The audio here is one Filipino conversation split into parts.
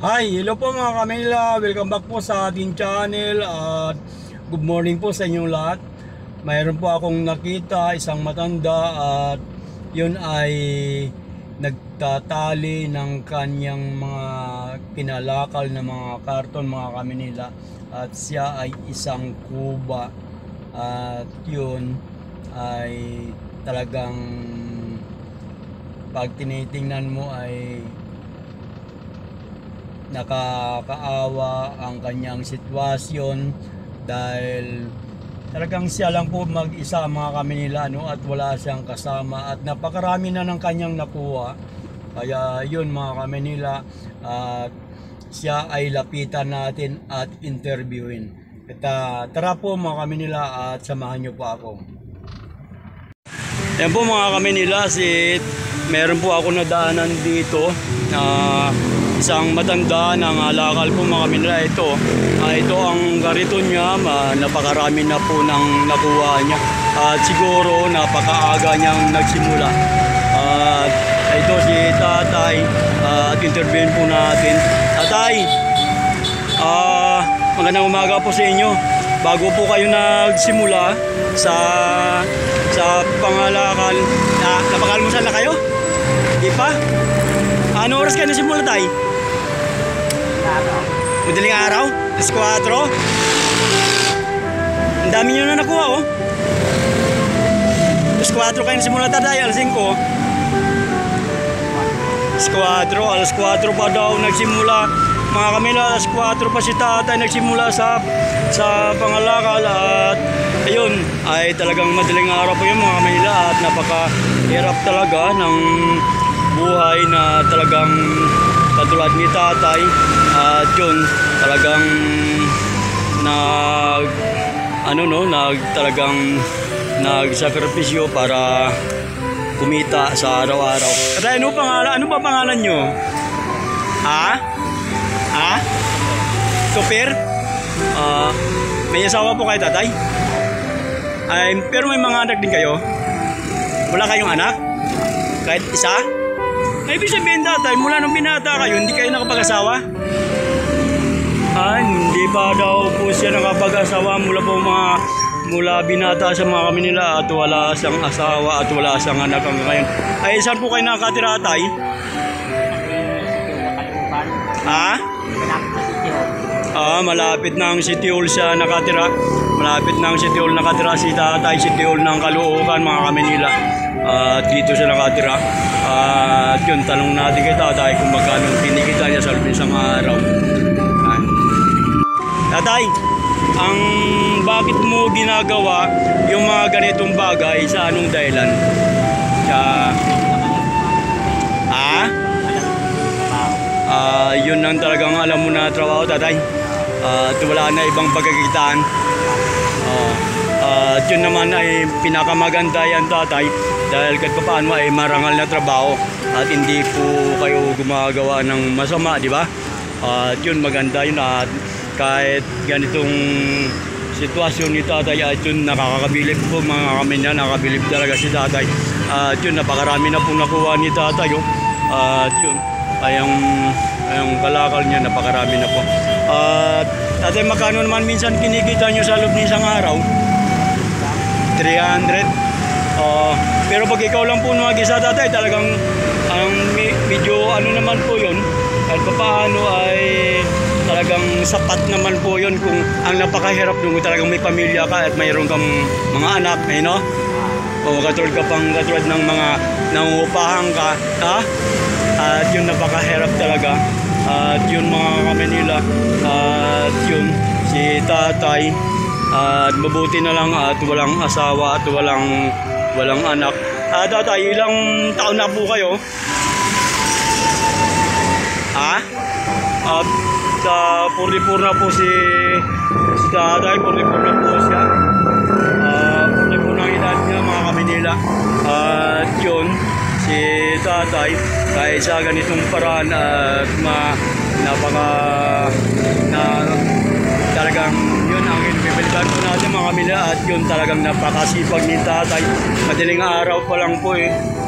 Hi, hello po mga Kamila. Welcome back po sa ating channel at good morning po sa inyong lahat. Mayroon po akong nakita isang matanda at yun ay nagtatali ng kanyang mga pinalakal na mga karton mga Kamila, at siya ay isang kuba at yun ay talagang pag tinitingnan mo ay nakakaawa ang kanyang sitwasyon dahil talagang siya lang po mag-isa mga Kamila, at wala siyang kasama at napakarami na ng kanyang nakuha. Kaya yun mga Kamila, at siya ay lapitan natin at interviewin. At tara po mga Kamila at samahan nyo po ako. Yan po mga Kamila, meron po ako nadaanan dito na isang matanda ng alakal po mga Kamila. Ito ang garito niya, napakarami na po ng nakuha niya at siguro napakaaga niyang nagsimula. At ito si tatay, at interviewin po natin. Tatay, magandang umaga po sa inyo. Bago po kayo nagsimula sa pangalakal, napakalmusal na kayo? Di pa? Ano oras kayo nasimula, tay? Madaling araw? Alas 4? Ang dami nyo na nakuha, oh. Alas 4 kayo nasimula, tatay. Alas 5. Alas 4 pa daw nagsimula. Mga Kamila, alas 4 pa si tatay nagsimula sa pangalakal. At ayun, ay talagang madaling araw po yun mga Kamila. At napakahirap talaga ng buhay na talagang katulad ni tatay. At yun, talagang nagsakripisyo para kumita sa araw-araw. At ano ba pangalan nyo? Super? May asawa po kayo, tatay? Pero may mga anak din kayo? Wala kayong anak? Kahit isa? Ibig sabihin, tatay, mula nung binata kayo, hindi kayo nakapag-asawa? Hindi pa daw po siya nakapag-asawa mula binata sa mga Kamila, at wala siyang asawa at wala siyang anak hanggang ngayon. Saan po kayo nakatira, tay? Malapit na ang City Hall siya nakatira. Malapit na ang City Hall nakatira si tatay, City Hall ng Caloocan mga Kamila. At dito siya nakatira. At yun, tanong natin kay tatay kung magkano kinikita niya sa loob ng isang araw. Tatay, bakit mo ginagawa yung mga ganitong bagay, sa anong dahilan? Yun ang talagang alam mo na trabaho, tatay. At wala na ibang pagkakitaan. At yun naman ay pinakamaganda yan, tatay, dahil kahit paano ay marangal na trabaho at hindi po kayo gumagawa ng masama, di ba? At yun, maganda yun. At kahit ganitong sitwasyon ni tatay, at yun, nakakabilib po mga Kamila, nakakabilib talaga si tatay. At yun, napakarami na po nakuha ni tatay. At yun, yung kalakal niya, napakarami na po. At tatay, magkano naman minsan kinikita nyo sa loob ng isang araw? 300. Pero pag ikaw lang po mag-isa, tatay, talagang medyo naman po yun. At paano ay talagang sapat naman po yun kung ang napakahirap nung talagang may pamilya ka at mayroon kang mga anak, katulad ng mga nangungupahan ka, at yun, napakahirap talaga. At yun mga Kamila, at yun si tatay, at mabuti na lang at walang asawa at walang anak. Tatay, ilang taon na po kayo? 44 na po si tatay, 44 na po siya. 44 na edad niya mga Kamila. At yun, si tatay, kahit sa ganitong paraan at talagang yun ang pinipilitan alagaan po natin mga kamila at yun talagang napakasipag ni tatay. Madaling araw pa lang po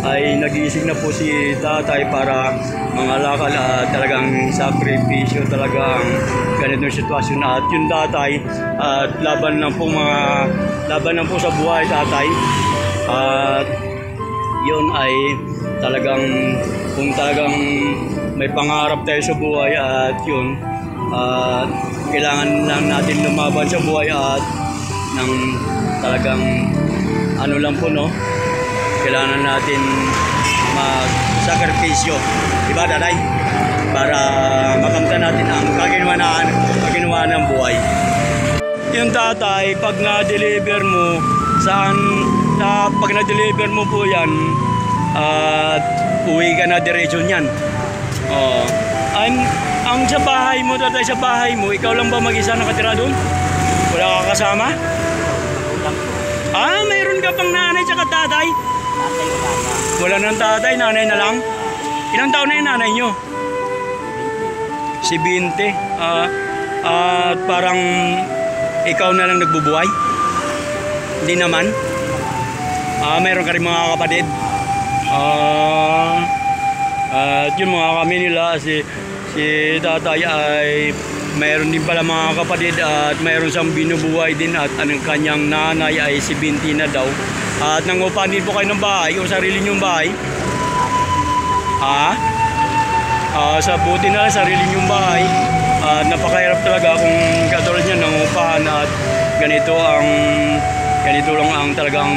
ay nagising na po si tatay para mangalakal at talagang sakripisyo talaga ang ganitong sitwasyon at yun tatay at laban lang po sa buhay tatay at yun ay talagang kung talagang may pangarap tayo sa buhay at yun kailangan lang natin lumaban sa buhay at ng talagang ano lang po no, kailangan natin magsakripisyo, diba tatay? Para makamtan natin ang kaginawaan ng buhay. Yung tatay, pag na-deliver mo, pag na-deliver mo po yan, at uwi ka na diretso niyan. Ang sa bahay mo, tatay, sa bahay mo, ikaw lang ba mag-isa nakatira doon? Wala ka kasama? Mayroon ka pang nanay tsaka tatay? Tatay wala na. Wala nang tatay, nanay na lang? Ilang taon na yung nanay nyo? Si 20. At parang ikaw na lang nagbubuhay? Hindi naman? Mayroon ka rin mga kapatid? At yun mga kami nila, si tatay ay mayroon din pala mga kapatid at mayroon siyang binubuhay din at ang kanyang nanay ay si 20 na daw. At nangupahan din po kayo ng bahay o sarili niyong bahay? Sa buti na lang sarili niyong bahay. Napakahirap talaga kung katulad niya nangupahan at ganito lang ang talagang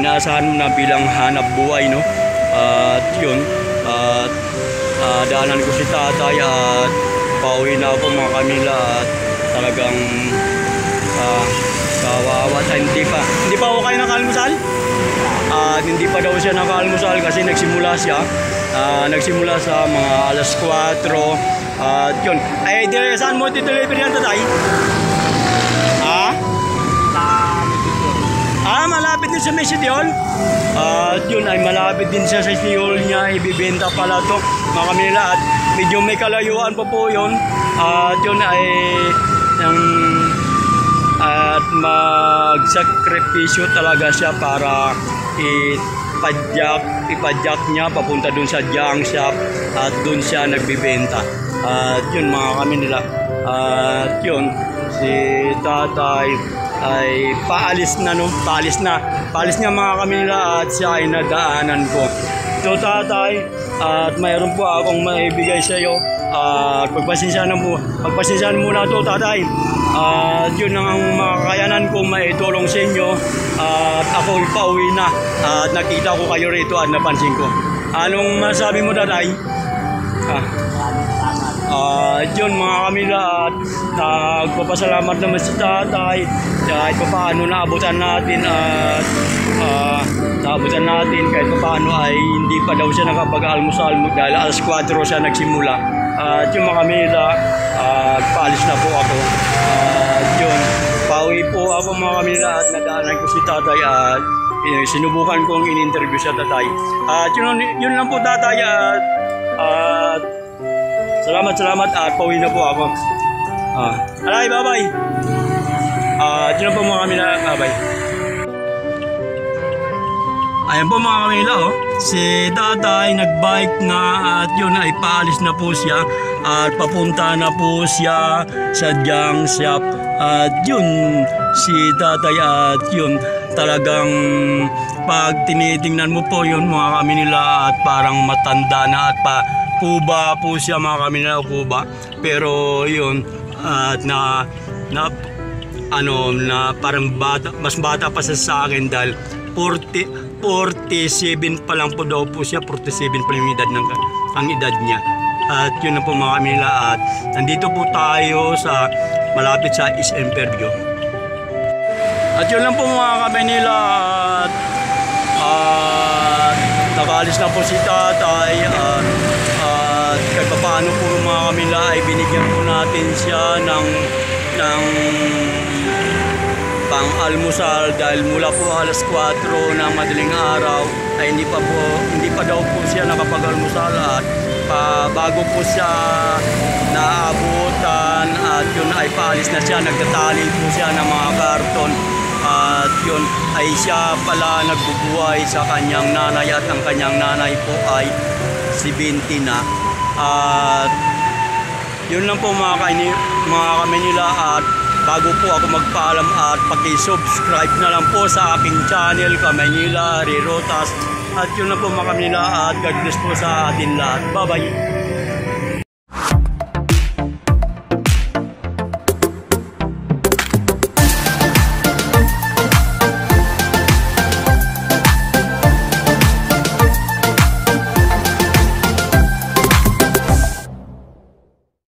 inaasahan mo na bilang hanap buhay, no? At yun, daanan ko si tatay at pauwi na ako mga kamila at talagang kawawa. Hindi pa ako kayo nakalmusal? Hindi pa daw siya nakalmusal kasi nagsimula sa mga alas 4 at yun. Ay, saan mo deliver yan tatay? Malapit din sa Mesidiol. At yun ay malapit din sa Mesidiol niya. Ibibenta pala ito mga kamila at medyo may kalayuan pa po yun. At yun ay at magsakripisyo talaga siya para ipadyak niya papunta dun sa junk shop at dun siya nagbibenta. At yun mga kami nila. At yun si tatay ay paalis na mga kami nila at siya ay nadaanan ko. Ito tatay at mayroon po akong maibigay sa iyo at pagpasensyahan muna ito tatay. At yun ang makakayanan kong maitulong sa inyo at ako pauwi na at nakita ko kayo rito at napansin ko. Anong masabi mo tatay? Yun mga kamila at nagpapasalamat naman si tatay kahit pa paano naabutan natin at kahit pa paano ay hindi pa daw siya nakapag-almusal dahil alas 4 siya nagsimula. At yung mga kamila paalis na po ako at yun pauwi po ako mga kamila at nadaanan ko si tatay at sinubukan kong in-interview siya tatay at yun lang po tatay at salamat at pauwi na po ako. Alay, bye-bye. Yun po mga kamila, bye-bye. Ayan po mga kamila, si tatay nagbike na at yun ay paalis na po siya at papunta na po siya sa junk shop. At yun, si tatay at yun talagang pag tinitingnan mo po yun mga kamila at parang matanda na at kuba po siya mga kamila, kuba. Pero yun at na parang mas bata pa sa akin dahil 47 pa lang po daw po siya. 47 pa yung edad ang edad niya. At yun na po mga kamila at nandito po tayo sa malapit sa SM Fairview. At yun lang po mga kamila at nakaalis na po si tatay at kahit paano po mga kamila ay binigyan po natin siya ng pang almusal dahil mula po alas 4 ng madaling araw ay hindi pa daw po siya nakapag-almusal at bago po siya naabutan at yun ay paalis na siya, nagtatali po siya ng mga karton at yun ay siya pala nagbubuhay sa kanyang nanay at ang kanyang nanay po ay si 20 na. At yun lang po mga Kamanila, at bago po ako magpaalam at paki-subscribe na lang po sa aking channel Kamanila Rirotas. At yun lang po mga Kamanila, at God bless po sa atin lahat. Bye bye.